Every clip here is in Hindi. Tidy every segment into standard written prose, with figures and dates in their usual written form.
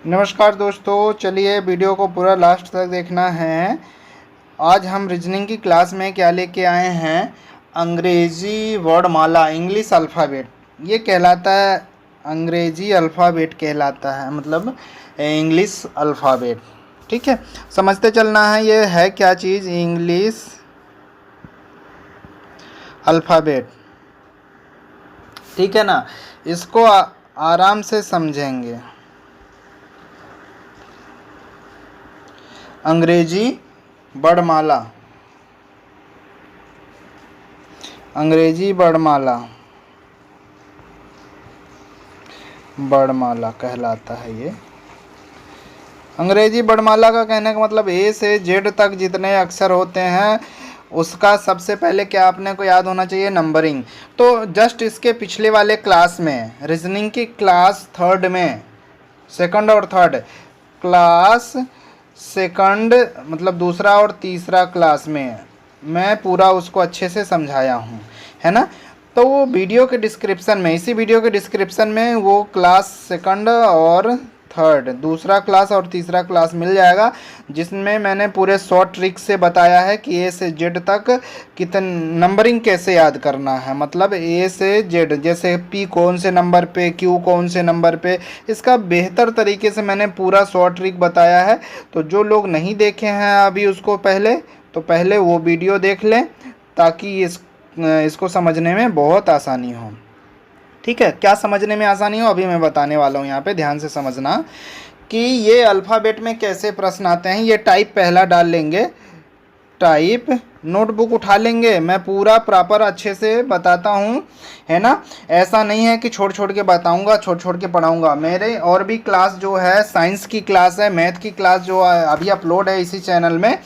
नमस्कार दोस्तों, चलिए वीडियो को पूरा लास्ट तक देखना है। आज हम रीजनिंग की क्लास में क्या लेके आए हैं, अंग्रेजी वर्णमाला, इंग्लिश अल्फ़ाबेट। ये कहलाता है अंग्रेजी अल्फ़ाबेट कहलाता है, मतलब इंग्लिश अल्फ़ाबेट। ठीक है, समझते चलना है ये है क्या चीज़, इंग्लिश अल्फ़ाबेट। ठीक है ना, इसको आराम से समझेंगे। अंग्रेजी वर्णमाला, अंग्रेजी वर्णमाला, वर्णमाला कहलाता है ये। अंग्रेजी वर्णमाला का कहने का मतलब ए से जेड तक जितने अक्षर होते हैं उसका सबसे पहले क्या अपने को याद होना चाहिए, नंबरिंग। तो जस्ट इसके पिछले वाले क्लास में, रीजनिंग की क्लास थर्ड में, सेकंड और थर्ड क्लास, सेकंड मतलब दूसरा और तीसरा क्लास में मैं पूरा उसको अच्छे से समझाया हूँ, है ना। तो वो वीडियो के डिस्क्रिप्शन में, इसी वीडियो के डिस्क्रिप्शन में वो क्लास सेकंड और थर्ड, दूसरा क्लास और तीसरा क्लास मिल जाएगा, जिसमें मैंने पूरे शॉर्ट ट्रिक से बताया है कि ए से जेड तक कितन नंबरिंग कैसे याद करना है। मतलब ए से जेड, जैसे पी कौन से नंबर पे, क्यू कौन से नंबर पे, इसका बेहतर तरीके से मैंने पूरा शॉर्ट ट्रिक बताया है। तो जो लोग नहीं देखे हैं अभी उसको पहले, तो पहले वो वीडियो देख लें ताकि इसको समझने में बहुत आसानी हो। ठीक है, क्या समझने में आसानी हो अभी मैं बताने वाला हूँ। यहाँ पे ध्यान से समझना कि ये अल्फ़ाबेट में कैसे प्रश्न आते हैं। ये टाइप पहला डाल लेंगे, टाइप, नोटबुक उठा लेंगे, मैं पूरा प्रॉपर अच्छे से बताता हूँ, है ना। ऐसा नहीं है कि छोड़ छोड़ के बताऊँगा, छोड़ छोड़ के पढ़ाऊँगा। मेरे और भी क्लास जो है, साइंस की क्लास है, मैथ की क्लास जो अभी अपलोड है इसी चैनल में,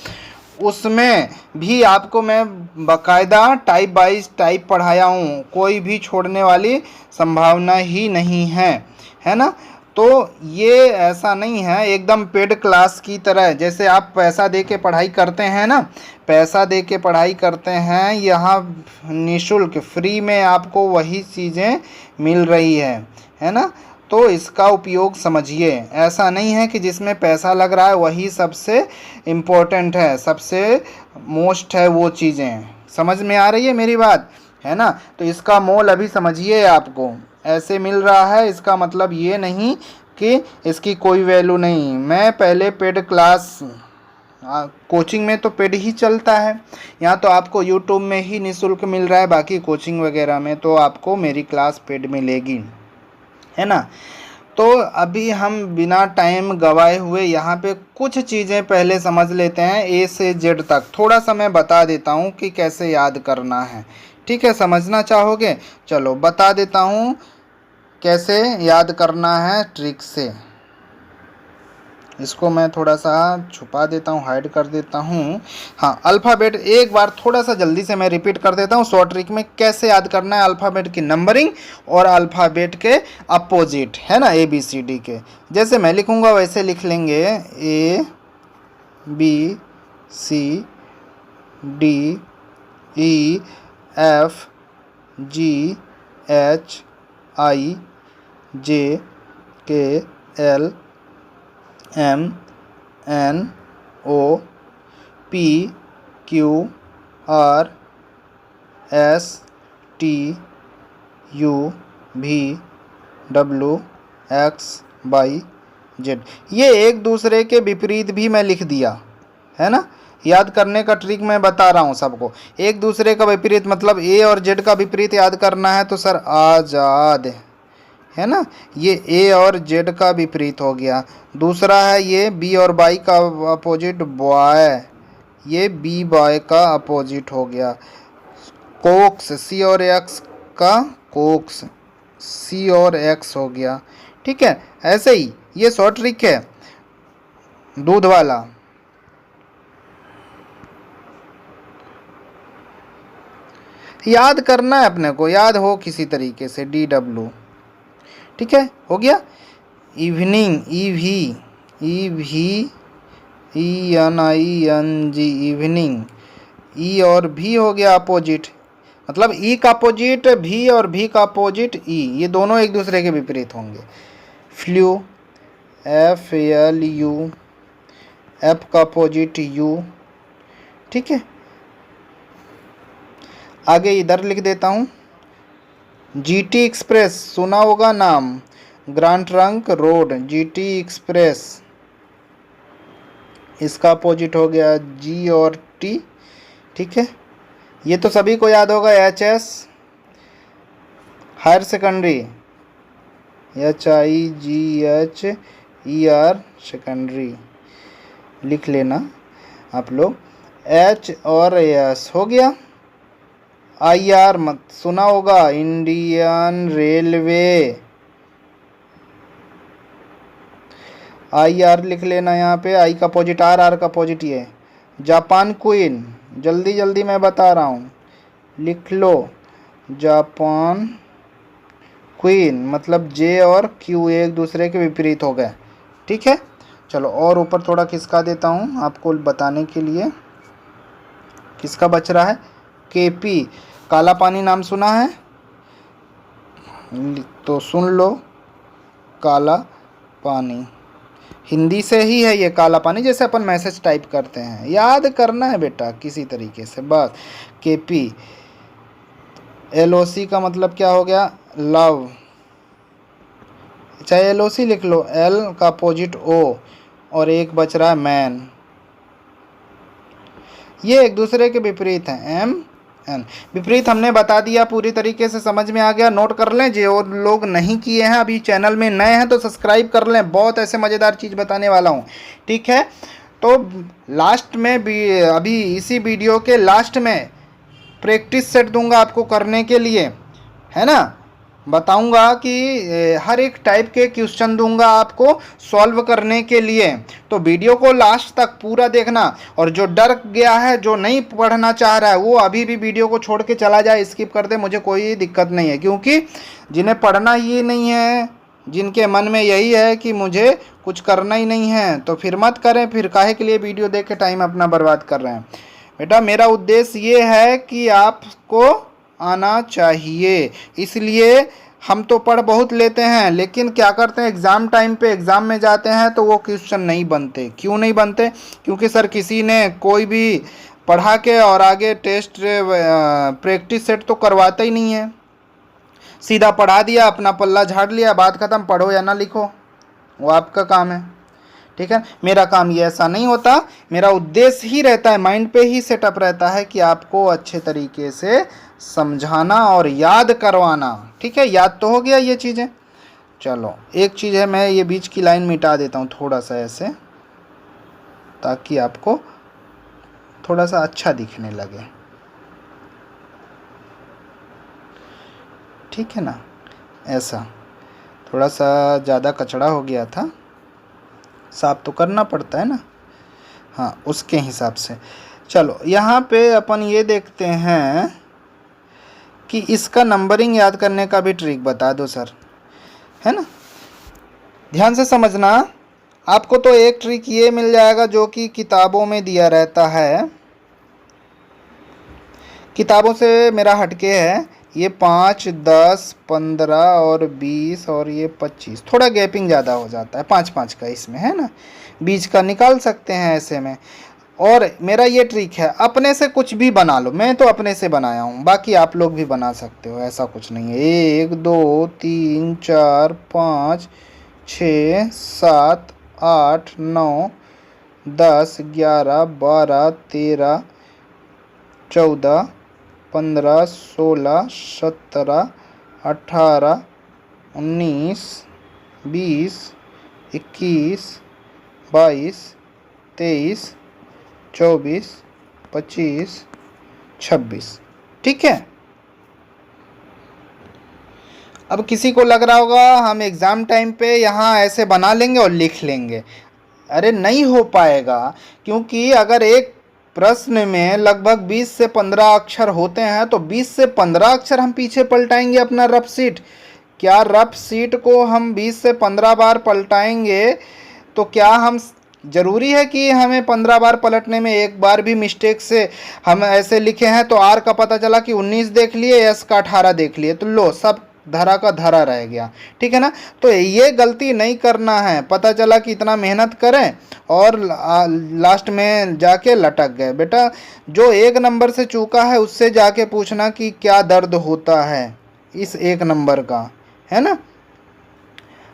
उसमें भी आपको मैं बाकायदा टाइप बाइज टाइप पढ़ाया हूँ। कोई भी छोड़ने वाली संभावना ही नहीं है ना। तो ये ऐसा नहीं है एकदम पेड क्लास की तरह, जैसे आप पैसा दे के पढ़ाई करते हैं ना, पैसा दे के पढ़ाई करते हैं, यहाँ निःशुल्क फ्री में आपको वही चीज़ें मिल रही है ना। तो इसका उपयोग समझिए। ऐसा नहीं है कि जिसमें पैसा लग रहा है वही सबसे इम्पोर्टेंट है, सबसे मोस्ट है वो चीज़ें। समझ में आ रही है मेरी बात, है ना। तो इसका मोल अभी समझिए, आपको ऐसे मिल रहा है इसका मतलब ये नहीं कि इसकी कोई वैल्यू नहीं। मैं पहले पेड क्लास, कोचिंग में तो पेड ही चलता है, यहाँ तो आपको यूट्यूब में ही निःशुल्क मिल रहा है, बाकी कोचिंग वगैरह में तो आपको मेरी क्लास पेड मिलेगी, है ना। तो अभी हम बिना टाइम गवाए हुए यहाँ पे कुछ चीज़ें पहले समझ लेते हैं। ए से जेड तक थोड़ा सा मैं बता देता हूँ कि कैसे याद करना है। ठीक है, समझना चाहोगे? चलो बता देता हूँ कैसे याद करना है ट्रिक से। इसको मैं थोड़ा सा छुपा देता हूँ, हाइड कर देता हूँ। हाँ, अल्फ़ाबेट एक बार थोड़ा सा जल्दी से मैं रिपीट कर देता हूँ शॉर्ट ट्रिक में कैसे याद करना है। अल्फ़ाबेट की नंबरिंग और अल्फ़ाबेट के अपोजिट, है ना, ए बी सी डी के। जैसे मैं लिखूँगा वैसे लिख लेंगे, A B C D E F G H I J K L M N O P Q R S T U V W X Y Z. ये एक दूसरे के विपरीत भी मैं लिख दिया, है ना। याद करने का ट्रिक मैं बता रहा हूँ सबको। एक दूसरे का विपरीत मतलब ए और जेड का विपरीत याद करना है तो सर आज़ाद, है ना। ये ए और जेड का विपरीत हो गया। दूसरा है ये बी और बाई का अपोजिट बॉय, ये बी बॉय का अपोजिट हो गया। कोक्स, सी और एक्स का कोक्स, सी और एक्स हो गया। ठीक है, ऐसे ही ये शॉर्ट ट्रिक है दूध वाला। याद करना है अपने को, याद हो किसी तरीके से, डी डब्ल्यू। ठीक है, हो गया। Evening, E N I N G, evening. ई और भी हो गया अपोजिट, मतलब ई का अपोजिट भी और भी का अपोजिट ई, ये दोनों एक दूसरे के विपरीत होंगे। फ्लू, FLU, F का अपोजिट U, ठीक है। आगे इधर लिख देता हूँ, GT एक्सप्रेस सुना होगा नाम, grand trunk road, GT express, इसका अपोजिट हो गया G और T, ठीक है। ये तो सभी को याद होगा, HS higher secondary, HIGHER secondary लिख लेना आप लोग। H और S हो गया। IR मत सुना होगा, इंडियन रेलवे, IR लिख लेना यहाँ पे। I का अपोजिट R, R का अपोजिट ये। जापान क्वीन, जल्दी जल्दी मैं बता रहा हूँ, लिख लो, जापान क्वीन, मतलब J और Q एक दूसरे के विपरीत हो गए, ठीक है। चलो और ऊपर थोड़ा खिसका देता हूँ आपको बताने के लिए। किसका बच रहा है, KP, काला पानी नाम सुना है तो सुन लो, काला पानी हिंदी से ही है ये, काला पानी, जैसे अपन मैसेज टाइप करते हैं, याद करना है बेटा किसी तरीके से बस। KP, LOC का मतलब क्या हो गया, लव, चाहे LOC लिख लो, L का अपोजिट O, और एक बच रहा है मैन, ये एक दूसरे के विपरीत हैं, MN। विपरीत हमने बता दिया, पूरी तरीके से समझ में आ गया। नोट कर लें, जो लोग नहीं किए हैं अभी चैनल में नए हैं तो सब्सक्राइब कर लें, बहुत ऐसे मज़ेदार चीज़ बताने वाला हूँ, ठीक है। तो लास्ट में भी, अभी इसी वीडियो के लास्ट में प्रैक्टिस सेट दूंगा आपको करने के लिए, है ना। बताऊंगा कि हर एक टाइप के क्वेश्चन दूंगा आपको सॉल्व करने के लिए, तो वीडियो को लास्ट तक पूरा देखना। और जो डर गया है, जो नहीं पढ़ना चाह रहा है, वो अभी भी वीडियो को छोड़ के चला जाए, स्किप कर दे, मुझे कोई दिक्कत नहीं है। क्योंकि जिन्हें पढ़ना ही नहीं है, जिनके मन में यही है कि मुझे कुछ करना ही नहीं है, तो फिर मत करें, फिर काहे के लिए वीडियो देख के टाइम अपना बर्बाद कर रहे हैं। बेटा मेरा उद्देश्य ये है कि आपको आना चाहिए, इसलिए हम तो पढ़ बहुत लेते हैं, लेकिन क्या करते हैं, एग्ज़ाम टाइम पे एग्ज़ाम में जाते हैं तो वो क्वेश्चन नहीं बनते। क्यों नहीं बनते, क्योंकि सर किसी ने कोई भी पढ़ा के और आगे टेस्ट प्रैक्टिस सेट तो करवाता ही नहीं है, सीधा पढ़ा दिया, अपना पल्ला झाड़ लिया, बात ख़त्म, पढ़ो या ना लिखो, वो आपका काम है, ठीक है। मेरा काम ये ऐसा नहीं होता, मेरा उद्देश्य ही रहता है, माइंड पे ही सेटअप रहता है कि आपको अच्छे तरीके से समझाना और याद करवाना, ठीक है। याद तो हो गया ये चीज़ें। चलो एक चीज़ है, मैं ये बीच की लाइन मिटा देता हूँ थोड़ा सा ऐसे, ताकि आपको थोड़ा सा अच्छा दिखने लगे, ठीक है ना। ऐसा थोड़ा सा ज़्यादा कचड़ा हो गया था, साफ तो करना पड़ता है ना, हाँ उसके हिसाब से। चलो यहाँ पे अपन ये देखते हैं कि इसका नंबरिंग याद करने का भी ट्रिक बता दो सर, है ना। ध्यान से समझना, आपको तो एक ट्रिक ये मिल जाएगा जो कि किताबों में दिया रहता है, किताबों से मेरा हटके है। ये 5, 10, 15 और 20 और ये 25, थोड़ा गैपिंग ज़्यादा हो जाता है 5-5 का इसमें, है ना। बीच का निकाल सकते हैं ऐसे में। और मेरा ये ट्रिक है, अपने से कुछ भी बना लो, मैं तो अपने से बनाया हूँ, बाकी आप लोग भी बना सकते हो, ऐसा कुछ नहीं है। 1, 2, 3, 4, 5, 6, 7, 8, 9, 10, 11, 12, 13, 14, 15, 16, 17, 18, 19, 20, 21, 22, 23, 24, 25, 26, ठीक है। अब किसी को लग रहा होगा हम एग्ज़ाम टाइम पे यहाँ ऐसे बना लेंगे और लिख लेंगे, अरे नहीं हो पाएगा, क्योंकि अगर एक प्रश्न में लगभग 20 से 15 अक्षर होते हैं तो 20 से 15 अक्षर हम पीछे पलटाएंगे अपना रफ सीट। क्या रफ सीट को हम 20 से 15 बार पलटाएंगे तो क्या हम, ज़रूरी है कि हमें 15 बार पलटने में एक बार भी मिस्टेक से हम ऐसे लिखे हैं तो आर का पता चला कि 19 देख लिए, एस का 18 देख लिए, तो लो सब धरा का धरा रह गया, ठीक है ना। तो ये गलती नहीं करना है। पता चला कि इतना मेहनत करें और लास्ट में जाके लटक गए। बेटा जो 1 नंबर से चूका है उससे जाके पूछना कि क्या दर्द होता है इस 1 नंबर का, है ना।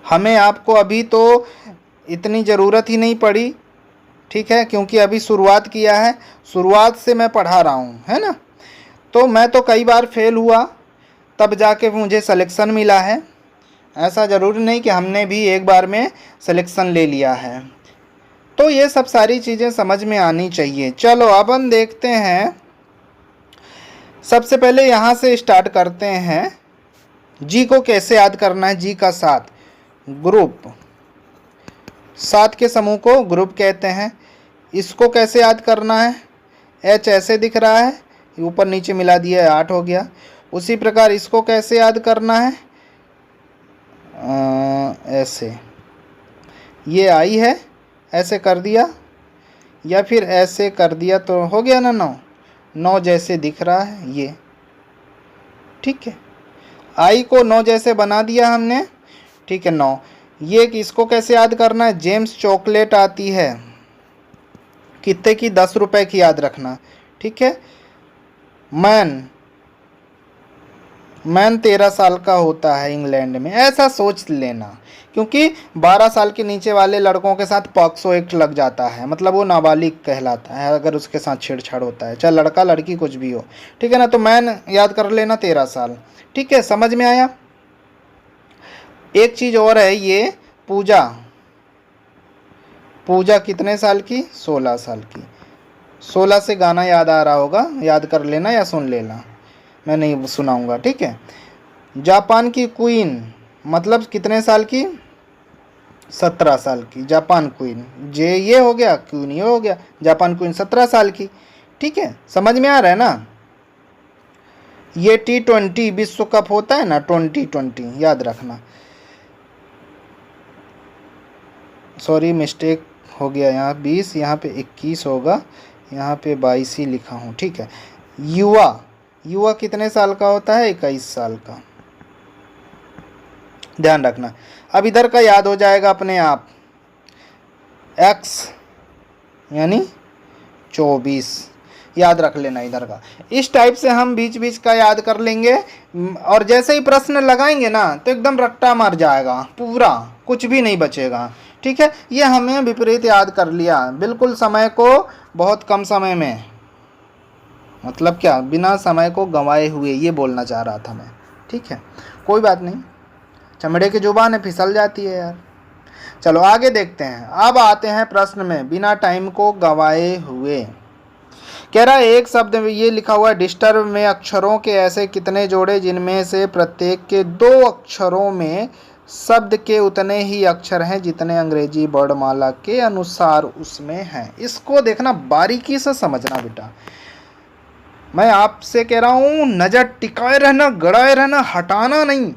हमें आपको अभी तो इतनी ज़रूरत ही नहीं पड़ी, ठीक है, क्योंकि अभी शुरुआत किया है, शुरुआत से मैं पढ़ा रहा हूँ, है ना। तो मैं तो कई बार फेल हुआ तब जाके मुझे सिलेक्शन मिला है। ऐसा ज़रूरी नहीं कि हमने भी एक बार में सिलेक्शन ले लिया है। तो ये सब सारी चीज़ें समझ में आनी चाहिए। चलो अब हम देखते हैं, सबसे पहले यहाँ से स्टार्ट करते हैं। जी को कैसे याद करना है। जी का 7 ग्रुप, 7 के समूह को ग्रुप कहते हैं। इसको कैसे याद करना है। एच ऐसे दिख रहा है, ऊपर नीचे मिला दिया है 8 हो गया। उसी प्रकार इसको कैसे याद करना है, ऐसे, ये आई है, ऐसे कर दिया या फिर ऐसे कर दिया तो हो गया ना 9, 9 जैसे दिख रहा है ये, ठीक है। आई को 9 जैसे बना दिया हमने, ठीक है 9। ये इसको कैसे याद करना है। जेम्स चॉकलेट आती है कितने की, 10 रुपए की, याद रखना, ठीक है। मैन 13 साल का होता है इंग्लैंड में, ऐसा सोच लेना, क्योंकि 12 साल के नीचे वाले लड़कों के साथ पॉक्सो एक्ट लग जाता है, मतलब वो नाबालिग कहलाता है अगर उसके साथ छेड़छाड़ होता है, चाहे लड़का लड़की कुछ भी हो, ठीक है ना। तो मैन याद कर लेना 13 साल, ठीक है, समझ में आया। एक चीज़ और है, ये पूजा, पूजा कितने साल की, 16 साल की। 16 से गाना याद आ रहा होगा, याद कर लेना या सुन लेना, मैं नहीं सुनाऊंगा, ठीक है। जापान की क्वीन मतलब कितने साल की, 17 साल की। जापान क्वीन, जे ये हो गया, क्वीन ये हो गया, जापान क्वीन 17 साल की, ठीक है, समझ में आ रहा है ना। ये T20 विश्व कप होता है ना, 2020 याद रखना। सॉरी मिस्टेक हो गया, यहाँ 20, यहाँ पे 21 होगा, यहाँ पे 22 ही लिखा हूँ, ठीक है। युवा, युवा कितने साल का होता है, 21 साल का, ध्यान रखना। अब इधर का याद हो जाएगा अपने आप, x यानी 24 याद रख लेना इधर का। इस टाइप से हम बीच बीच का याद कर लेंगे, और जैसे ही प्रश्न लगाएंगे ना तो एकदम रट्टा मार जाएगा, पूरा कुछ भी नहीं बचेगा, ठीक है। ये हमें विपरीत याद कर लिया, बिल्कुल समय को बहुत कम समय में, मतलब क्या, बिना समय को गंवाए हुए, ये बोलना चाह रहा था मैं, ठीक है। कोई बात नहीं, चमड़े की जुबान है, फिसल जाती है यार। चलो आगे देखते हैं। अब आते हैं प्रश्न में, बिना टाइम को गंवाए हुए। कह रहा है एक शब्द में ये लिखा हुआ है, डिस्टर्ब में अक्षरों के ऐसे कितने जोड़े जिनमें से प्रत्येक के 2 अक्षरों में शब्द के उतने ही अक्षर हैं जितने अंग्रेजी वर्णमाला के अनुसार उसमें हैं। इसको देखना, बारीकी से समझना बेटा, मैं आपसे कह रहा हूं, नजर टिकाए रहना, गड़ाए रहना, हटाना नहीं,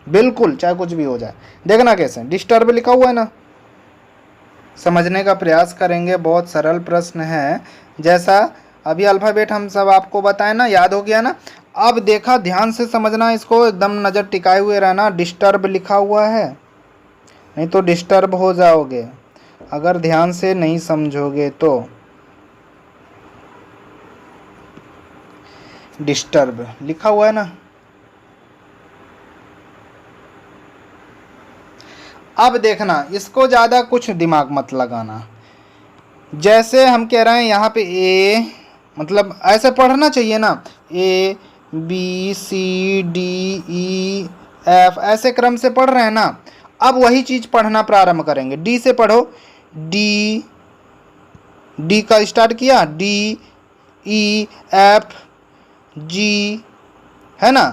बिल्कुल, चाहे कुछ भी हो जाए। देखना कैसे, डिस्टर्ब लिखा हुआ है ना, समझने का प्रयास करेंगे। बहुत सरल प्रश्न है, जैसा अभी अल्फ़ाबेट हम सब आपको बताए ना, याद हो गया ना। अब देखा, ध्यान से समझना इसको, एकदम नज़र टिकाए हुए रहना। डिस्टर्ब लिखा हुआ है, नहीं तो डिस्टर्ब हो जाओगे अगर ध्यान से नहीं समझोगे तो। डिस्टर्ब लिखा हुआ है ना। अब देखना, इसको ज़्यादा कुछ दिमाग मत लगाना। जैसे हम कह रहे हैं यहाँ पे ए, मतलब ऐसे पढ़ना चाहिए ना, A B C D E F, ऐसे क्रम से पढ़ रहे हैं ना। अब वही चीज़ पढ़ना प्रारंभ करेंगे। डी से पढ़ो, डी, डी का स्टार्ट किया, D E F G, है ना,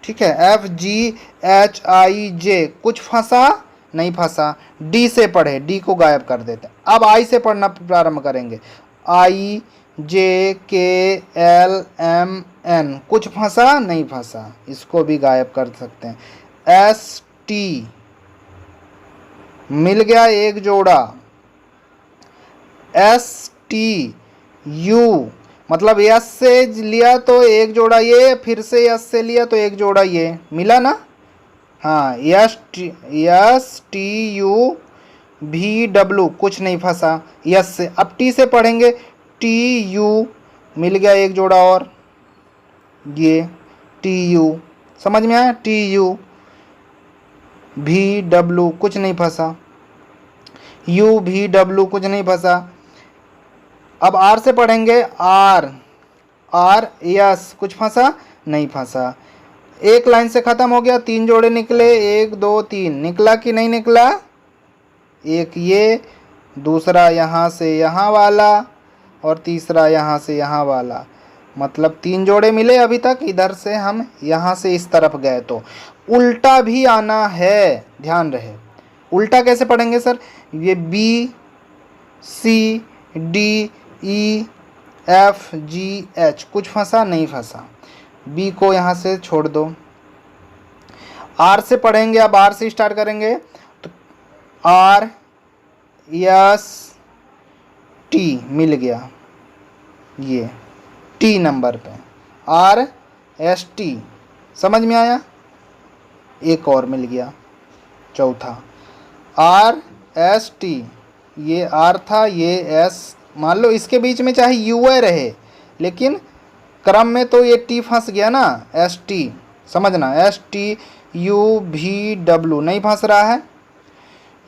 ठीक है, F G H I J, कुछ फंसा नहीं फंसा। डी से पढ़े, डी को गायब कर देते हैं। अब आई से पढ़ना प्रारंभ करेंगे, I J K L M N, कुछ फंसा नहीं फंसा, इसको भी गायब कर सकते हैं। S T मिल गया एक जोड़ा, S T U मतलब यस से लिया तो एक जोड़ा ये, फिर से यस से लिया तो एक जोड़ा ये, मिला ना। हाँ, यस टी यू भी डब्लू, कुछ नहीं फंसा यस से। अब टी से पढ़ेंगे, टी यू, मिल गया एक जोड़ा और, ये टी यू, समझ में आया, टी यू भी डब्लू, कुछ नहीं फंसा, यू भी डब्लू, कुछ नहीं फंसा। अब आर से पढ़ेंगे, आर, आर यस, कुछ फंसा नहीं फंसा। एक लाइन से खत्म हो गया, तीन जोड़े निकले, एक दो तीन, निकला कि नहीं निकला, एक ये, दूसरा यहाँ से यहाँ वाला, और तीसरा यहाँ से यहाँ वाला, मतलब तीन जोड़े मिले अभी तक। इधर से हम यहाँ से इस तरफ गए तो उल्टा भी आना है, ध्यान रहे। उल्टा कैसे पढ़ेंगे सर, ये B C D E F G H, कुछ फंसा नहीं फंसा, बी को यहाँ से छोड़ दो। आर से पढ़ेंगे, अब आर से स्टार्ट करेंगे तो आर यस टी, मिल गया ये टी नंबर पे, आर एस टी, समझ में आया। एक और मिल गया चौथा, आर एस टी, ये आर था, ये एस, मान लो इसके बीच में चाहे यू रहे, लेकिन क्रम में तो ये टी फंस गया ना, एस टी, समझना, एस टी यू भी डब्लू नहीं फंस रहा है,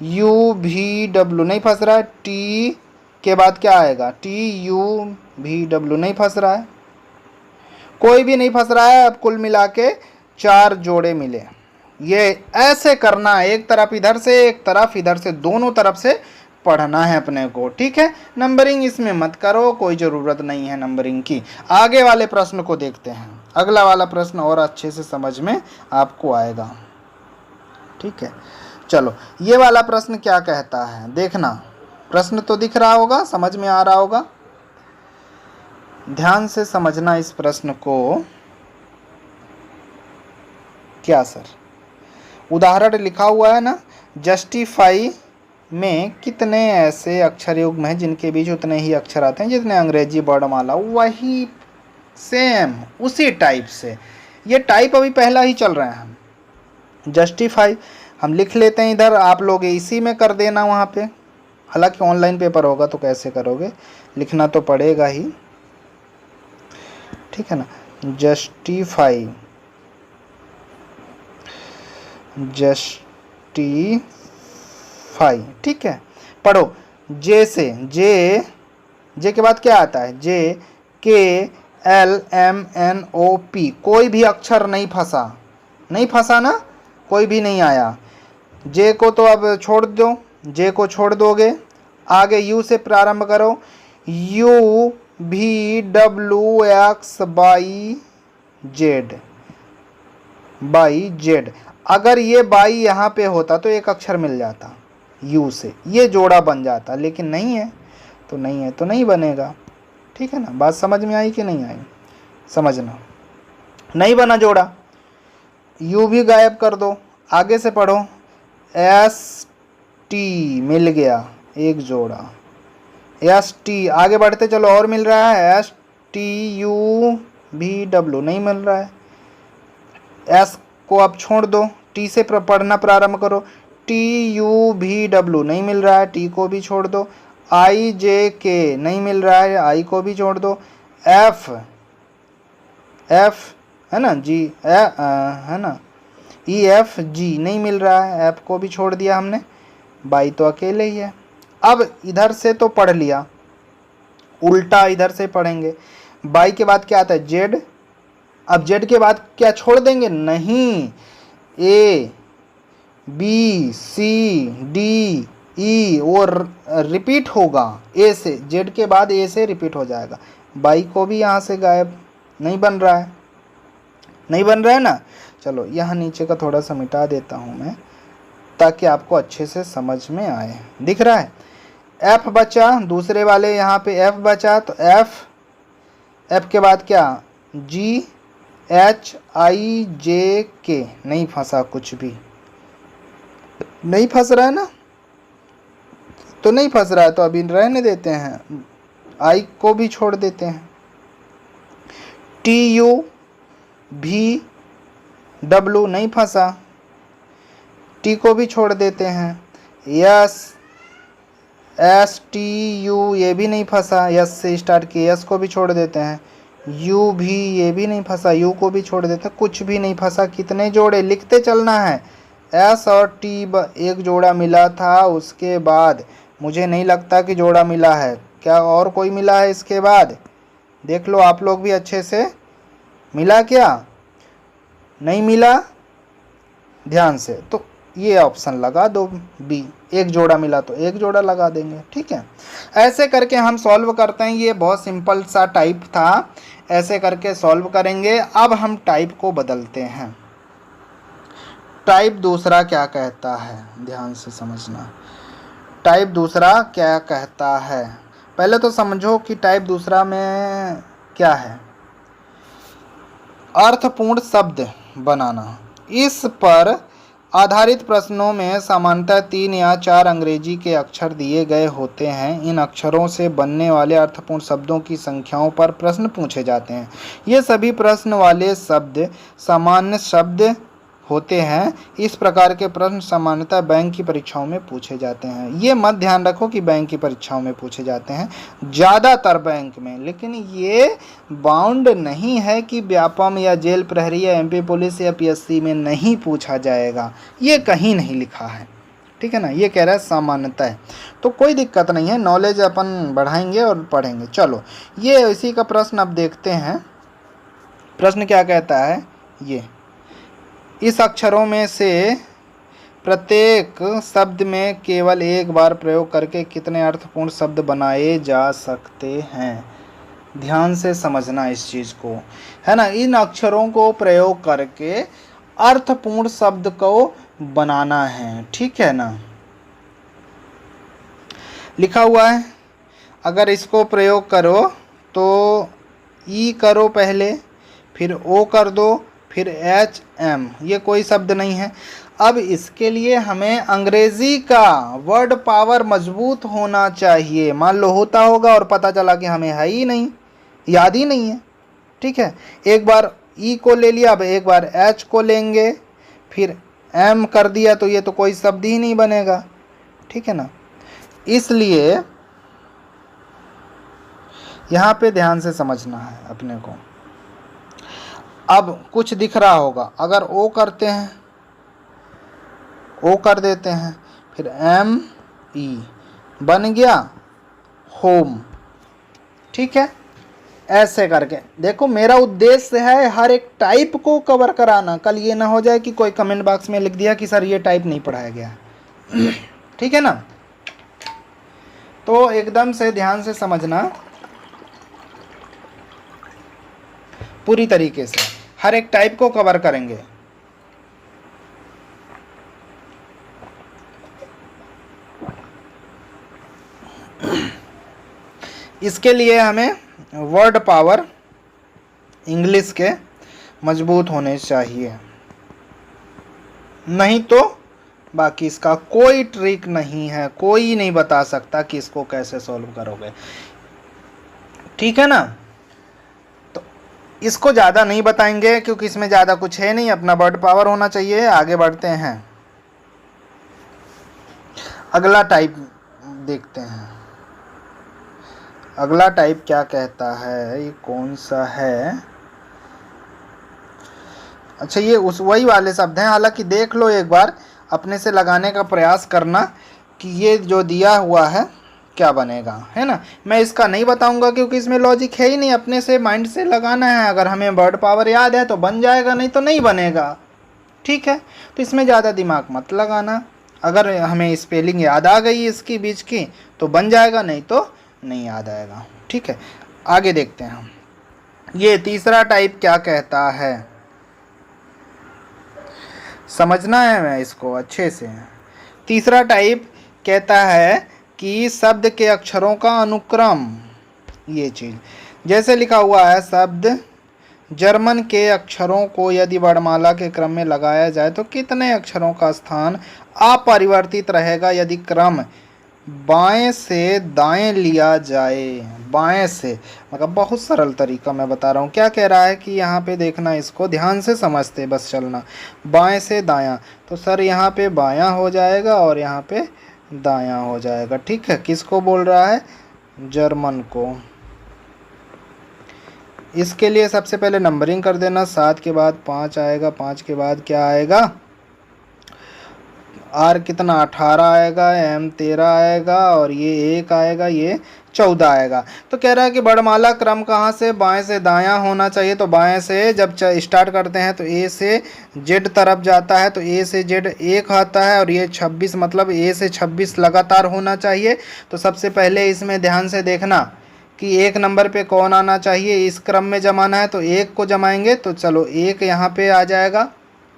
यू भी डब्लू नहीं फंस रहा है, टी के बाद क्या आएगा, टी यू भी डब्लू नहीं फंस रहा है, कोई भी नहीं फंस रहा है। अब कुल मिला के चार जोड़े मिले। ये ऐसे करना है, एक तरफ इधर से, एक तरफ इधर से, दोनों तरफ से पढ़ना है अपने को, ठीक है। नंबरिंग इसमें मत करो, कोई ज़रूरत नहीं है नंबरिंग की। आगे वाले प्रश्न को देखते हैं, अगला वाला प्रश्न और अच्छे से समझ में आपको आएगा, ठीक है। चलो, ये वाला प्रश्न क्या कहता है देखना, प्रश्न तो दिख रहा होगा, समझ में आ रहा होगा, ध्यान से समझना इस प्रश्न को। क्या सर, उदाहरण लिखा हुआ है ना, जस्टिफाई में कितने ऐसे अक्षर युग्म हैं जिनके बीच उतने ही अक्षर आते हैं जितने अंग्रेजी वर्णमाला, वही सेम उसी टाइप से, ये टाइप अभी पहला ही चल रहा है। हम जस्टिफाई हम लिख लेते हैं इधर, आप लोग इसी में कर देना वहाँ पे, हालांकि ऑनलाइन पेपर होगा तो कैसे करोगे, लिखना तो पड़ेगा ही, ठीक है ना। जस्टिफाई, जस्टिफाई, ठीक है। पढ़ो, जे से, जे के बाद क्या आता है, J K L M N O P, कोई भी अक्षर नहीं फंसा, नहीं फंसा ना, कोई भी नहीं आया। जे को तो अब छोड़ दो, जे को छोड़ दोगे, आगे यू से प्रारंभ करो, यू भी W x by Z, by Z. अगर ये बाई यहाँ पे होता तो एक अक्षर मिल जाता यू से, ये जोड़ा बन जाता, लेकिन नहीं है तो नहीं है तो नहीं बनेगा, ठीक है ना। बात समझ में आई कि नहीं आई, समझना, नहीं बना जोड़ा, यू भी गायब कर दो। आगे से पढ़ो, एस टी, मिल गया एक जोड़ा, एस टी, आगे बढ़ते चलो, और मिल रहा है, एस टी यू भी डब्लू, नहीं मिल रहा है, एस को अब छोड़ दो, टी से पढ़ना प्रारंभ करो, टी यू भी डब्लू, नहीं मिल रहा है, टी को भी छोड़ दो, आई जे के, नहीं मिल रहा है, आई को भी छोड़ दो, एफ, एफ है ना, जी है ना, ई एफ जी, नहीं मिल रहा है, एफ को भी छोड़ दिया हमने, बाई तो अकेले ही है। अब इधर से तो पढ़ लिया, उल्टा इधर से पढ़ेंगे, बाई के बाद क्या आता है, जेड। अब जेड के बाद क्या छोड़ देंगे, नहीं, ए बी सी डी ई, और रिपीट होगा ए से, जेड के बाद ए से रिपीट हो जाएगा, बाई को भी यहाँ से गायब, नहीं बन रहा है, नहीं बन रहा है ना। चलो यहाँ नीचे का थोड़ा सा मिटा देता हूँ मैं, ताकि आपको अच्छे से समझ में आए, दिख रहा है। एफ बचा, दूसरे वाले यहाँ पे एफ बचा, तो एफ के बाद क्या, जी एच आई जे के, नहीं फंसा, कुछ भी नहीं फंस रहा है ना, तो नहीं फंस रहा है तो अभी रहने देते हैं, आई को भी छोड़ देते हैं, TUVW नहीं फंसा, टी को भी छोड़ देते हैं। STU ये भी नहीं फंसा, यस से स्टार्ट किए, यस को भी छोड़ देते हैं। यू भी ये भी नहीं फंसा, यू को भी छोड़ देते हैं। कुछ भी नहीं फंसा। कितने जोड़े लिखते चलना है। एस और टी एक जोड़ा मिला था, उसके बाद मुझे नहीं लगता कि जोड़ा मिला है। क्या और कोई मिला है इसके बाद? देख लो आप लोग भी अच्छे से, मिला क्या? नहीं मिला, ध्यान से। तो ये ऑप्शन लगा दो बी, एक जोड़ा मिला तो एक जोड़ा लगा देंगे। ठीक है, ऐसे करके हम सॉल्व करते हैं। ये बहुत सिंपल सा टाइप था, ऐसे करके सॉल्व करेंगे। अब हम टाइप को बदलते हैं। टाइप दूसरा क्या कहता है, ध्यान से समझना। टाइप दूसरा क्या कहता है, पहले तो समझो कि टाइप दूसरा में क्या है। अर्थपूर्ण शब्द बनाना। इस पर आधारित प्रश्नों में सामान्यतः 3 या 4 अंग्रेजी के अक्षर दिए गए होते हैं। इन अक्षरों से बनने वाले अर्थपूर्ण शब्दों की संख्याओं पर प्रश्न पूछे जाते हैं। ये सभी प्रश्न वाले शब्द सामान्य शब्द होते हैं। इस प्रकार के प्रश्न सामान्यतः बैंक की परीक्षाओं में पूछे जाते हैं। ये मत ध्यान रखो कि बैंक की परीक्षाओं में पूछे जाते हैं, ज़्यादातर बैंक में, लेकिन ये बाउंड नहीं है कि व्यापम या जेल प्रहरी या एमपी पुलिस या पीएससी में नहीं पूछा जाएगा। ये कहीं नहीं लिखा है, ठीक है ना। ये कह रहा है सामान्यतः है, तो कोई दिक्कत नहीं है, नॉलेज अपन बढ़ाएंगे और पढ़ेंगे। चलो ये इसी का प्रश्न अब देखते हैं। प्रश्न क्या कहता है, ये इस अक्षरों में से प्रत्येक शब्द में केवल एक बार प्रयोग करके कितने अर्थपूर्ण शब्द बनाए जा सकते हैं। ध्यान से समझना इस चीज़ को, है ना। इन अक्षरों को प्रयोग करके अर्थपूर्ण शब्द को बनाना है, ठीक है ना। लिखा हुआ है, अगर इसको प्रयोग करो तो ई करो पहले, फिर ओ कर दो, फिर HM, ये कोई शब्द नहीं है। अब इसके लिए हमें अंग्रेजी का वर्ड पावर मजबूत होना चाहिए। मान लो होता होगा और पता चला कि हमें है ही नहीं, याद ही नहीं है, ठीक है। एक बार E को ले लिया, अब एक बार H को लेंगे, फिर M कर दिया, तो ये तो कोई शब्द ही नहीं बनेगा, ठीक है ना। इसलिए यहाँ पे ध्यान से समझना है अपने को। अब कुछ दिख रहा होगा, अगर ओ करते हैं, ओ कर देते हैं, फिर ME बन गया होम, ठीक है। ऐसे करके देखो, मेरा उद्देश्य है हर एक टाइप को कवर कराना। कल ये ना हो जाए कि कोई कमेंट बॉक्स में लिख दिया कि सर ये टाइप नहीं पढ़ाया गया, ठीक है ना। तो एकदम से ध्यान से समझना, पूरी तरीके से हर एक टाइप को कवर करेंगे। इसके लिए हमें वर्ड पावर इंग्लिश के मजबूत होने चाहिए, नहीं तो बाकी इसका कोई ट्रिक नहीं है, कोई नहीं बता सकता कि इसको कैसे सॉल्व करोगे, ठीक है ना। तो इसको ज़्यादा नहीं बताएंगे क्योंकि इसमें ज़्यादा कुछ है नहीं, अपना वर्ड पावर होना चाहिए। आगे बढ़ते हैं, अगला टाइप देखते हैं। अगला टाइप क्या कहता है, ये कौन सा है। अच्छा, ये उस वही वाले शब्द हैं, हालांकि देख लो एक बार, अपने से लगाने का प्रयास करना कि ये जो दिया हुआ है क्या बनेगा, है ना। मैं इसका नहीं बताऊंगा क्योंकि इसमें लॉजिक है ही नहीं, अपने से माइंड से लगाना है। अगर हमें वर्ड पावर याद है तो बन जाएगा, नहीं तो नहीं बनेगा, ठीक है। तो इसमें ज़्यादा दिमाग मत लगाना। अगर हमें स्पेलिंग याद आ गई इसकी बीच की तो बन जाएगा, नहीं तो नहीं याद आएगा, ठीक है। आगे देखते हैं हम, ये तीसरा टाइप क्या कहता है, समझना है मैं इसको अच्छे से। तीसरा टाइप कहता है कि शब्द के अक्षरों का अनुक्रम, ये चीज़ जैसे लिखा हुआ है, शब्द जर्मन के अक्षरों को यदि वर्णमाला के क्रम में लगाया जाए तो कितने अक्षरों का स्थान अपरिवर्तित रहेगा यदि क्रम बाएं से दाएं लिया जाए। बाएं से मतलब बहुत सरल तरीका मैं बता रहा हूँ। क्या कह रहा है कि यहाँ पे देखना, इसको ध्यान से समझते बस चलना। बाएं से दायां, तो सर यहाँ पे बायां हो जाएगा और यहाँ पे दायां हो जाएगा। ठीक है, किसको बोल रहा है? जर्मन को। इसके लिए सबसे पहले नंबरिंग कर देना। 7 के बाद 5 आएगा, 5 के बाद क्या आएगा? आर कितना? 18 आएगा, एम 13 आएगा और ये 1 आएगा, ये 14 आएगा। तो कह रहा है कि वर्णमाला क्रम कहाँ से? बाएं से दायां होना चाहिए। तो बाएं से जब स्टार्ट करते हैं तो ए से जेड तरफ जाता है, तो ए से जेड 1 आता है और ये 26, मतलब ए से 26 लगातार होना चाहिए। तो सबसे पहले इसमें ध्यान से देखना कि 1 नंबर पे कौन आना चाहिए। इस क्रम में जमाना है तो 1 को जमाएंगे, तो चलो 1 यहाँ पे आ जाएगा।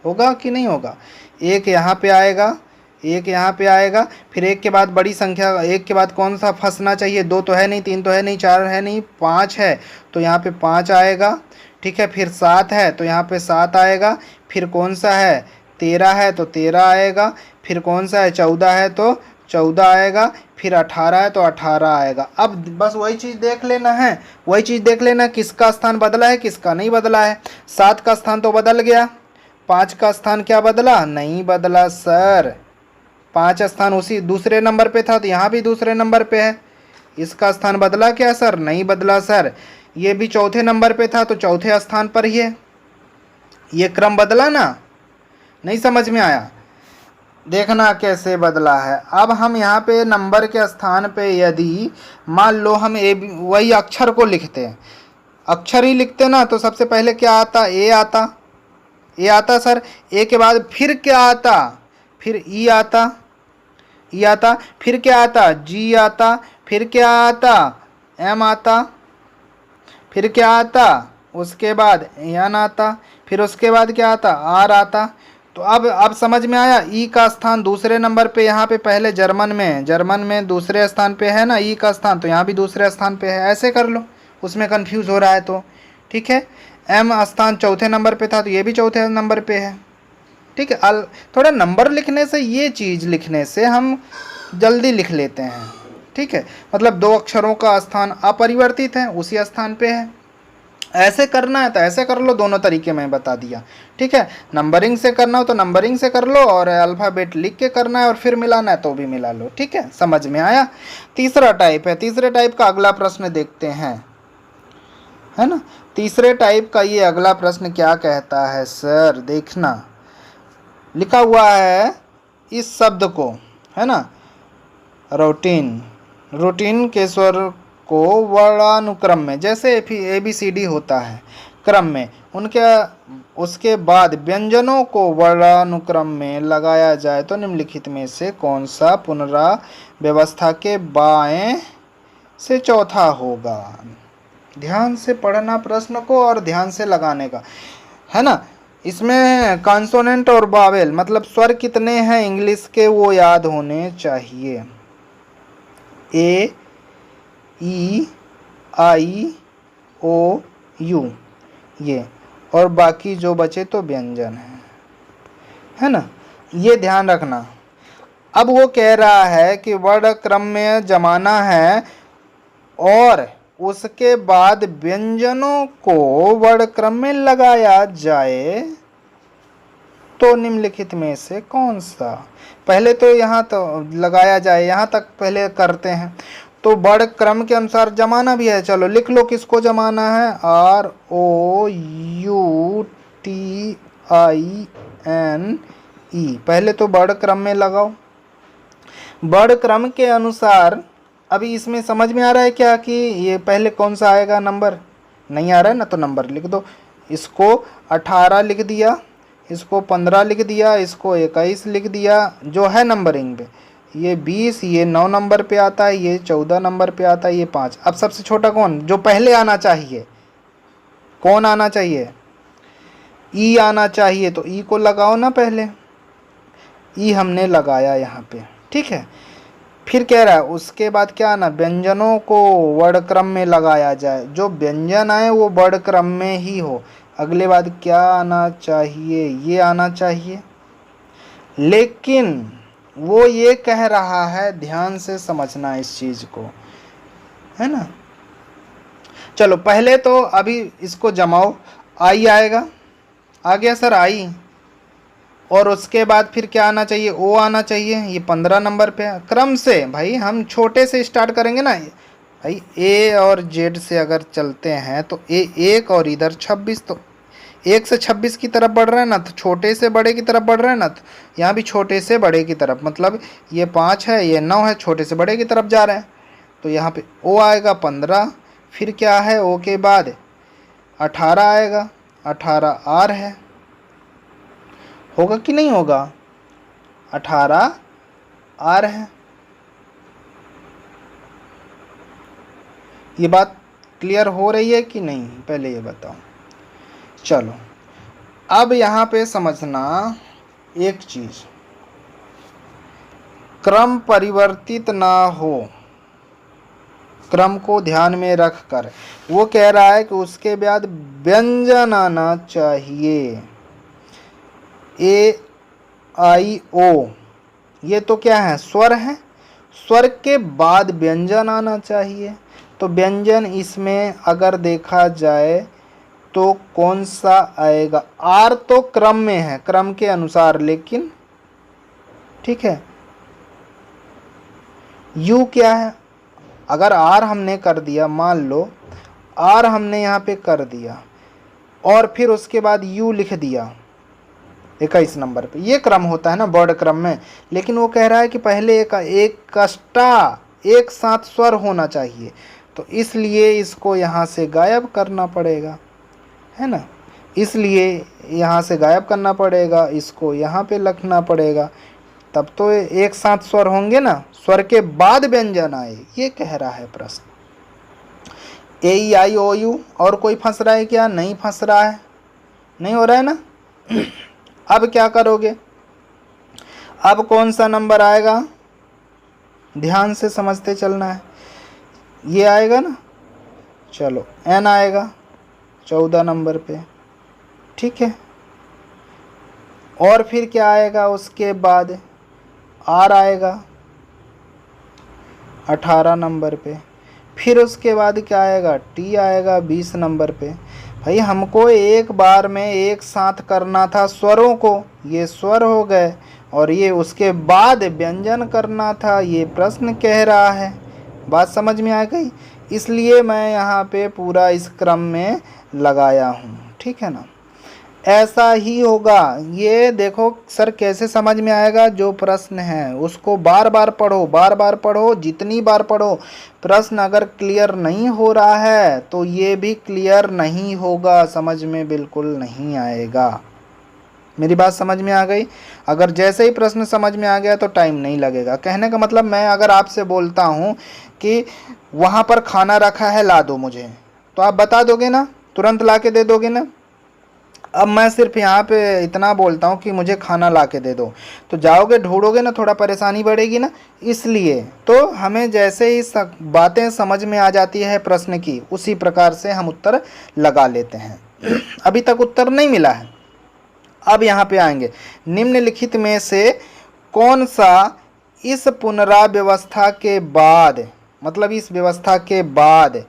होगा कि नहीं होगा? 1 यहाँ पे आएगा, 1 यहाँ पे आएगा, फिर 1 के बाद बड़ी संख्या, 1 के बाद कौन सा फंसना चाहिए? 2 तो है नहीं, 3 तो है नहीं, 4 है नहीं, 5 है, तो यहाँ पे 5 आएगा। ठीक है, फिर 7 है तो यहाँ पे 7 आएगा। फिर कौन सा है? 13 है तो 13 आएगा। फिर कौन सा है? 14 है तो 14 आएगा। फिर 18 है तो 18 आएगा। अब बस वही चीज़ देख लेना है, वही चीज़ देख लेना किसका स्थान बदला है, किसका नहीं बदला है। 7 का स्थान तो बदल गया, 5 का स्थान क्या बदला? नहीं बदला सर। 5 स्थान उसी दूसरे नंबर पे था, तो यहाँ भी दूसरे नंबर पे है। इसका स्थान बदला क्या सर? नहीं बदला सर। ये भी चौथे नंबर पे था, तो चौथे स्थान पर ही है। ये क्रम बदला ना? नहीं समझ में आया? देखना कैसे बदला है। अब हम यहाँ पे नंबर के स्थान पे यदि मान लो हम वही अक्षर को लिखते हैं, अक्षर ही लिखते ना, तो सबसे पहले क्या आता? ए आता। ए आता सर। ए के बाद फिर क्या आता? फिर ई आता, ई आता। फिर क्या आता? जी आता। फिर क्या आता? एम आता। फिर क्या आता? उसके बाद एन आता। फिर उसके बाद क्या आता? आर आता। तो अब समझ में आया? ई का स्थान दूसरे नंबर पे, यहाँ पे पहले जर्मन में दूसरे स्थान पे है ना ई का स्थान, तो यहाँ भी दूसरे स्थान पे है। ऐसे कर लो, उसमें कंफ्यूज हो रहा है तो। ठीक है, एम स्थान चौथे नंबर पे था, तो ये भी चौथे नंबर पे है। ठीक है, थोड़ा नंबर लिखने से, ये चीज़ लिखने से हम जल्दी लिख लेते हैं। ठीक है, मतलब 2 अक्षरों का स्थान अपरिवर्तित है, उसी स्थान पे है। ऐसे करना है तो ऐसे कर लो, दोनों तरीके मैं बता दिया। ठीक है, नंबरिंग से करना हो तो नंबरिंग से कर लो, और अल्फ़ाबेट लिख के करना है और फिर मिलाना है तो भी मिला लो। ठीक है, समझ में आया? तीसरा टाइप है। तीसरे टाइप का अगला प्रश्न देखते हैं, है ना। तीसरे टाइप का ये अगला प्रश्न क्या कहता है सर? देखना, लिखा हुआ है इस शब्द को, है ना, रूटीन। रूटीन के स्वर को वर्णानुक्रम में, जैसे ABCD होता है क्रम में, उसके बाद व्यंजनों को वर्णानुक्रम में लगाया जाए तो निम्नलिखित में से कौन सा पुनराव्यवस्था के बाएं से चौथा होगा? ध्यान से पढ़ना प्रश्न को और ध्यान से लगाने का, है ना। इसमें कॉन्सोनेंट और वावेल, मतलब स्वर कितने हैं इंग्लिश के, वो याद होने चाहिए। A, E, I, O, U, ये, और बाकी जो बचे तो व्यंजन है ना। ये ध्यान रखना। अब वो कह रहा है कि वर्ण क्रम में जमाना है और उसके बाद व्यंजनों को वर्ण क्रम में लगाया जाए तो निम्नलिखित में से कौन सा? पहले तो यहाँ तो लगाया जाए, यहाँ तक पहले करते हैं। तो वर्ण क्रम के अनुसार जमाना भी है। चलो लिख लो किसको जमाना है। ROUTINE। पहले तो वर्ण क्रम में लगाओ। वर्ण क्रम के अनुसार अभी इसमें समझ में आ रहा है क्या कि ये पहले कौन सा आएगा नंबर? नहीं आ रहा है ना, तो नंबर लिख दो। इसको 18 लिख दिया, इसको 15 लिख दिया, इसको 21 लिख दिया, जो है नंबरिंग पे। ये 20, ये 9 नंबर पे आता है, ये 14 नंबर पे आता है, ये 5। अब सबसे छोटा कौन? जो पहले आना चाहिए। कौन आना चाहिए? ई आना चाहिए, तो ई को लगाओ ना पहले। ई हमने लगाया यहाँ पे। ठीक है, फिर कह रहा है उसके बाद क्या आना? व्यंजनों को वर्ण क्रम में लगाया जाए। जो व्यंजन आए वो वर्ण क्रम में ही हो। अगले बाद क्या आना चाहिए? ये आना चाहिए। वो ये कह रहा है, ध्यान से समझना इस चीज को, है ना। चलो पहले तो अभी इसको जमाओ, आई आएगा, आ गया सर आई, और उसके बाद फिर क्या आना चाहिए, ओ आना चाहिए, ये 15 नंबर पे है। क्रम से भाई हम छोटे से स्टार्ट करेंगे ना भाई, ए और जेड से अगर चलते हैं तो ए 1 और इधर 26, तो 1 से 26 की तरफ बढ़ रहे हैं ना, तो छोटे से बड़े की तरफ बढ़ रहे हैं ना, तो यहाँ भी छोटे से बड़े की तरफ, मतलब ये 5 है, ये 9 है, छोटे से बड़े की तरफ जा रहे हैं। तो यहाँ पे ओ आएगा 15, फिर क्या है ओ के बाद 18 आएगा, 18 आर है, होगा कि नहीं होगा, 18 आर है। ये बात क्लियर हो रही है कि नहीं, पहले ये बताओ। चलो अब यहाँ पे समझना एक चीज, क्रम परिवर्तित ना हो, क्रम को ध्यान में रख कर वो कह रहा है कि उसके बाद व्यंजन आना चाहिए, ए आई ओ, ये तो क्या है, स्वर है, स्वर के बाद व्यंजन आना चाहिए। तो व्यंजन इसमें अगर देखा जाए तो कौन सा आएगा, आर तो क्रम में है, क्रम के अनुसार, लेकिन ठीक है, यू क्या है, अगर आर हमने कर दिया, मान लो आर हमने यहाँ पे कर दिया और फिर उसके बाद यू लिख दिया 21 नंबर पे, ये क्रम होता है ना वर्ड क्रम में। लेकिन वो कह रहा है कि पहले एक कष्टा एक साथ स्वर होना चाहिए, तो इसलिए इसको यहाँ से गायब करना पड़ेगा, है ना, इसलिए यहाँ से गायब करना पड़ेगा, इसको यहाँ पे लिखना पड़ेगा, तब तो एक साथ स्वर होंगे ना, स्वर के बाद व्यंजन आए, ये कह रहा है प्रश्न। ए ई आई ओ यू, और कोई फंस रहा है क्या, नहीं फंस रहा है, नहीं हो रहा है ना। अब क्या करोगे, अब कौन सा नंबर आएगा, ध्यान से समझते चलना है, ये आएगा ना, चलो एन आएगा 14 नंबर पे, ठीक है, और फिर क्या आएगा उसके बाद, आर आएगा 18 नंबर पे, फिर उसके बाद क्या आएगा, टी आएगा 20 नंबर पे। भाई हमको एक बार में एक साथ करना था स्वरों को, ये स्वर हो गए, और ये उसके बाद व्यंजन करना था, ये प्रश्न कह रहा है। बात समझ में आ गई, इसलिए मैं यहाँ पे पूरा इस क्रम में लगाया हूँ, ठीक है ना। ऐसा ही होगा, ये देखो सर कैसे समझ में आएगा, जो प्रश्न है उसको बार बार पढ़ो, बार बार पढ़ो, जितनी बार पढ़ो, प्रश्न अगर क्लियर नहीं हो रहा है तो ये भी क्लियर नहीं होगा, समझ में बिल्कुल नहीं आएगा। मेरी बात समझ में आ गई, अगर जैसे ही प्रश्न समझ में आ गया तो टाइम नहीं लगेगा। कहने का मतलब, मैं अगर आपसे बोलता हूँ कि वहाँ पर खाना रखा है ला दो मुझे, तो आप बता दोगे ना, तुरंत ला के दे दोगे ना। अब मैं सिर्फ यहाँ पे इतना बोलता हूँ कि मुझे खाना ला के दे दो, तो जाओगे ढूंढोगे ना, थोड़ा परेशानी बढ़ेगी ना। इसलिए तो हमें जैसे ही बातें समझ में आ जाती है प्रश्न की, उसी प्रकार से हम उत्तर लगा लेते हैं। अभी तक उत्तर नहीं मिला है, अब यहाँ पे आएंगे, निम्नलिखित में से कौन सा इस पुनराव्यवस्था के बाद, मतलब इस व्यवस्था के बाद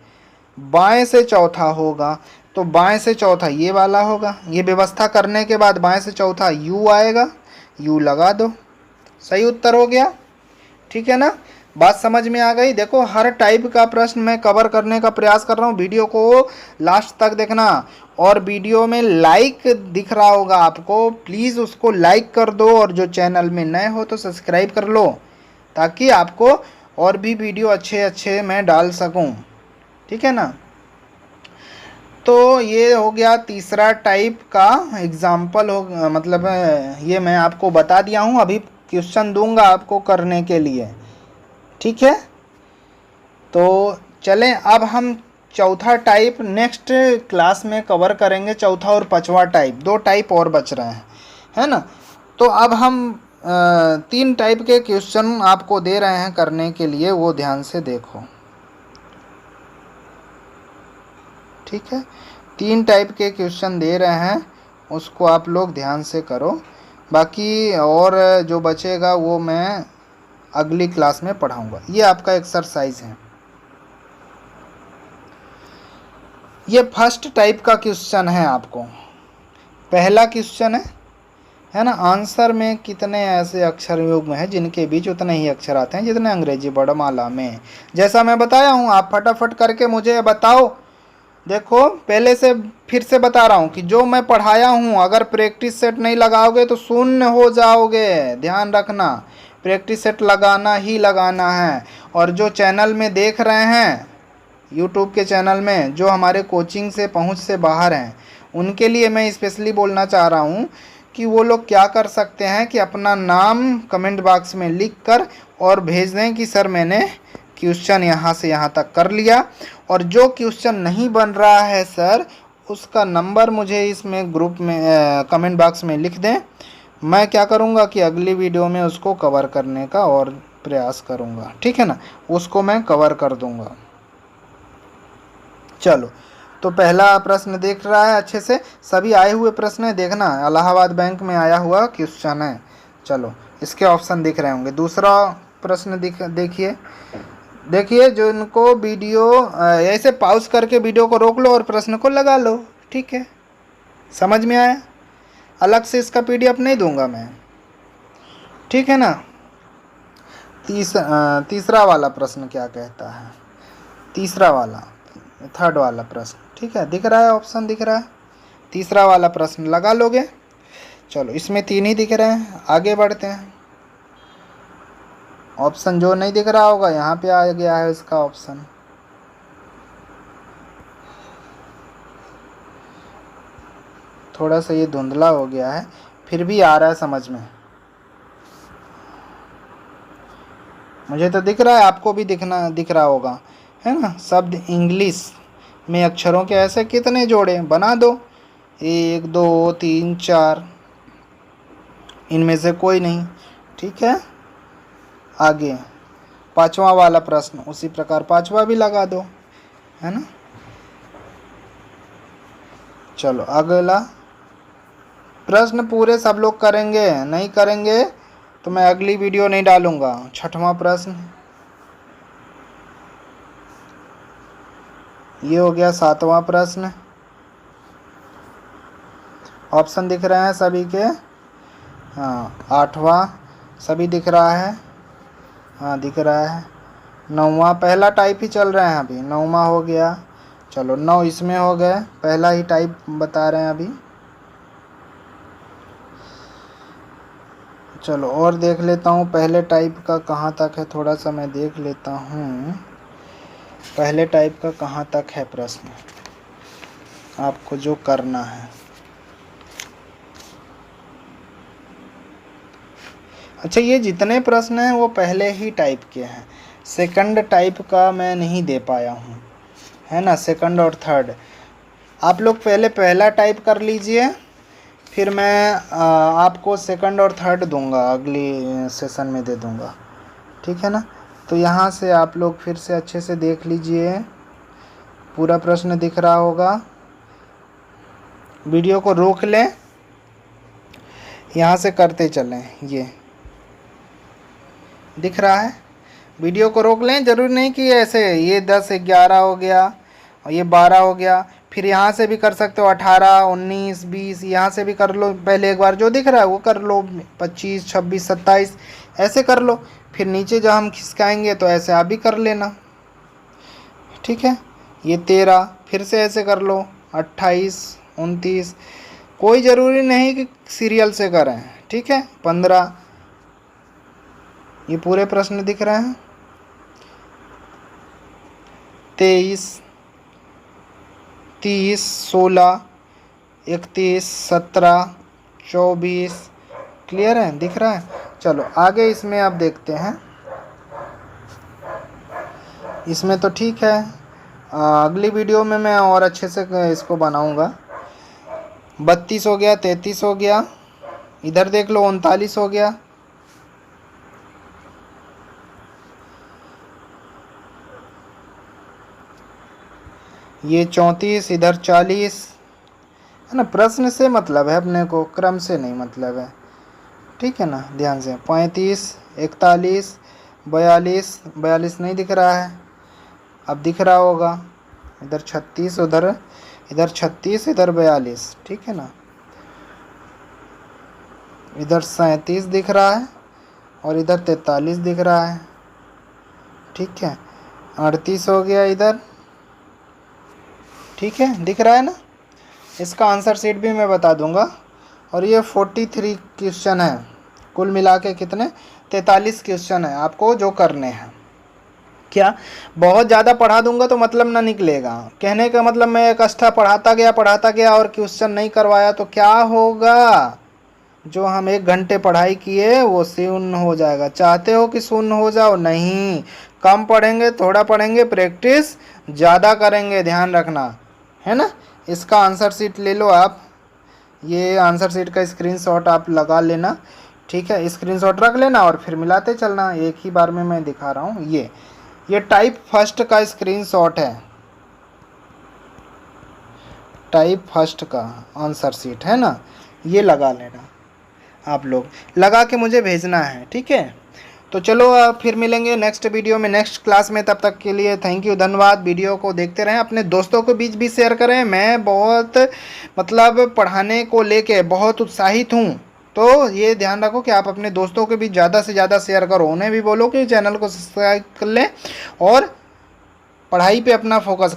बाएं से चौथा होगा, तो बाएं से चौथा ये वाला होगा, ये व्यवस्था करने के बाद बाएं से चौथा यू आएगा, यू लगा दो, सही उत्तर हो गया, ठीक है ना। बात समझ में आ गई। देखो हर टाइप का प्रश्न मैं कवर करने का प्रयास कर रहा हूँ, वीडियो को लास्ट तक देखना, और वीडियो में लाइक दिख रहा होगा आपको, प्लीज़ उसको लाइक कर दो, और जो चैनल में नए हो तो सब्सक्राइब कर लो, ताकि आपको और भी वीडियो अच्छे अच्छे मैं डाल सकूँ, ठीक है ना। तो ये हो गया तीसरा टाइप का एग्जाम्पल, हो मतलब ये मैं आपको बता दिया हूँ, अभी क्वेश्चन दूंगा आपको करने के लिए, ठीक है। तो चलें अब हम चौथा टाइप नेक्स्ट क्लास में कवर करेंगे, चौथा और पांचवा टाइप, दो टाइप और बच रहे हैं, है ना। तो अब हम 3 टाइप के क्वेश्चन आपको दे रहे हैं करने के लिए, वो ध्यान से देखो, ठीक है। 3 टाइप के क्वेश्चन दे रहे हैं, उसको आप लोग ध्यान से करो, बाकी और जो बचेगा वो मैं अगली क्लास में पढ़ाऊँगा। ये आपका एक्सरसाइज है। ये फर्स्ट टाइप का क्वेश्चन है। आपको पहला क्वेश्चन है ना, आंसर में कितने ऐसे अक्षर युग्म हैं जिनके बीच उतने ही अक्षर आते हैं जितने अंग्रेजी वर्णमाला में। जैसा मैं बताया हूँ, आप फटाफट करके मुझे बताओ। देखो पहले से फिर से बता रहा हूँ कि जो मैं पढ़ाया हूँ अगर प्रैक्टिस सेट नहीं लगाओगे तो शून्य हो जाओगे। ध्यान रखना, प्रैक्टिस सेट लगाना ही लगाना है। और जो चैनल में देख रहे हैं, यूट्यूब के चैनल में, जो हमारे कोचिंग से पहुँच से बाहर हैं, उनके लिए मैं स्पेशली बोलना चाह रहा हूँ कि वो लोग क्या कर सकते हैं कि अपना नाम कमेंट बॉक्स में लिख कर और भेज दें कि सर मैंने क्वेश्चन यहाँ से यहाँ तक कर लिया। और जो क्वेश्चन नहीं बन रहा है सर, उसका नंबर मुझे इसमें ग्रुप में कमेंट बॉक्स में लिख दें। मैं क्या करूँगा कि अगली वीडियो में उसको कवर करने का और प्रयास करूँगा, ठीक है ना, उसको मैं कवर कर दूँगा। चलो, तो पहला प्रश्न देख रहा है अच्छे से, सभी आए हुए प्रश्न है देखना, इलाहाबाद बैंक में आया हुआ क्वेश्चन है। चलो, इसके ऑप्शन दिख रहे होंगे। दूसरा प्रश्न देखिए जो इनको वीडियो ऐसे पॉज करके वीडियो को रोक लो और प्रश्न को लगा लो, ठीक है, समझ में आया। अलग से इसका PDF नहीं दूंगा मैं, ठीक है ना। तीसरा वाला प्रश्न क्या कहता है, तीसरा वाला, थर्ड वाला प्रश्न, ठीक है, दिख रहा है, ऑप्शन दिख रहा है। तीसरा वाला प्रश्न लगा लोगे। चलो, इसमें 3 ही दिख रहे हैं, आगे बढ़ते हैं। ऑप्शन जो नहीं दिख रहा होगा यहाँ पे आ गया है इसका ऑप्शन। थोड़ा सा ये धुंधला हो गया है, फिर भी आ रहा है समझ में। मुझे तो दिख रहा है, आपको भी दिख रहा होगा, है ना। शब्द इंग्लिश में अक्षरों के ऐसे कितने जोड़े बना दो, 1 2 3 4, इनमें से कोई नहीं, ठीक है। आगे पांचवा वाला प्रश्न, उसी प्रकार पांचवा भी लगा दो, है ना। चलो, अगला प्रश्न पूरे सब लोग करेंगे, नहीं करेंगे तो मैं अगली वीडियो नहीं डालूंगा। छठवां प्रश्न ये हो गया। सातवां प्रश्न, ऑप्शन दिख रहे हैं सभी के, हाँ। आठवां सभी दिख रहा है, हाँ दिख रहा है। नौवां, पहला टाइप ही चल रहे हैं अभी, नौवां हो गया। चलो, 9 इसमें हो गए, पहला ही टाइप बता रहे हैं अभी। चलो, और देख लेता हूँ पहले टाइप का कहाँ तक है, थोड़ा सा मैं देख लेता हूँ पहले टाइप का कहाँ तक है प्रश्न, आपको जो करना है। अच्छा, ये जितने प्रश्न हैं वो पहले ही टाइप के हैं, सेकंड टाइप का मैं नहीं दे पाया हूँ, है ना। सेकंड और थर्ड आप लोग पहले पहला टाइप कर लीजिए, फिर मैं आपको सेकंड और थर्ड दूंगा, अगली सेशन में दे दूंगा, ठीक है ना। तो यहाँ से आप लोग फिर से अच्छे से देख लीजिए, पूरा प्रश्न दिख रहा होगा। वीडियो को रोक लें, यहाँ से करते चलें। ये दिख रहा है, वीडियो को रोक लें, ज़रूरी नहीं कि ऐसे ये 10 11 हो गया और ये 12 हो गया, फिर यहाँ से भी कर सकते हो 18 19 20, यहाँ से भी कर लो। पहले एक बार जो दिख रहा है वो कर लो, 25 26 27 ऐसे कर लो, फिर नीचे जब हम खिसकाएंगे तो ऐसे आप भी कर लेना, ठीक है। ये 13 फिर से ऐसे कर लो, 28 29, कोई ज़रूरी नहीं कि सीरियल से करें, ठीक है। 15, ये पूरे प्रश्न दिख रहे हैं। 23 30 16 31 17 24, क्लियर है, दिख रहा है। चलो, आगे इसमें आप देखते हैं, इसमें तो ठीक है। अगली वीडियो में मैं और अच्छे से इसको बनाऊंगा। 32 हो गया, 33 हो गया, इधर देख लो 39 हो गया, ये 34, इधर 40, है ना। प्रश्न से मतलब है अपने को, क्रम से नहीं मतलब है। ठीक है ना, ध्यान से। 35, 41, 42, 42 नहीं दिख रहा है, अब दिख रहा होगा। इधर 36, इधर 36, इधर 42, ठीक है ना। इधर 37 दिख रहा है और इधर 43 दिख रहा है, ठीक है। 38 हो गया इधर, ठीक है, दिख रहा है ना। इसका आंसर शीट भी मैं बता दूंगा। और ये 43 क्वेश्चन है, कुल मिला के कितने 43 क्वेश्चन है आपको जो करने हैं। क्या बहुत ज़्यादा पढ़ा दूंगा तो मतलब ना निकलेगा, कहने का मतलब मैं एक एक्स्ट्रा पढ़ाता गया और क्वेश्चन नहीं करवाया तो क्या होगा, जो हम 1 घंटे पढ़ाई किए वो शून्य हो जाएगा। चाहते हो कि शून्य हो जाओ? नहीं, कम पढ़ेंगे, थोड़ा पढ़ेंगे, प्रैक्टिस ज़्यादा करेंगे, ध्यान रखना है ना। इसका आंसर शीट ले लो आप, ये आंसर शीट का स्क्रीनशॉट आप लगा लेना, ठीक है, स्क्रीनशॉट रख लेना और फिर मिलाते चलना। एक ही बार में मैं दिखा रहा हूँ। ये टाइप फर्स्ट का स्क्रीनशॉट है, टाइप फर्स्ट का आंसर शीट है ना, ये लगा लेना आप लोग, लगा के मुझे भेजना है, ठीक है। तो चलो फिर मिलेंगे नेक्स्ट वीडियो में, नेक्स्ट क्लास में। तब तक के लिए थैंक यू, धन्यवाद। वीडियो को देखते रहें, अपने दोस्तों के बीच भी शेयर करें। मैं बहुत मतलब पढ़ाने को लेके बहुत उत्साहित हूँ, तो ये ध्यान रखो कि आप अपने दोस्तों के बीच ज़्यादा से ज़्यादा शेयर करो, उन्हें भी बोलो कि चैनल को सब्सक्राइब कर लें और पढ़ाई पे अपना फोकस करें।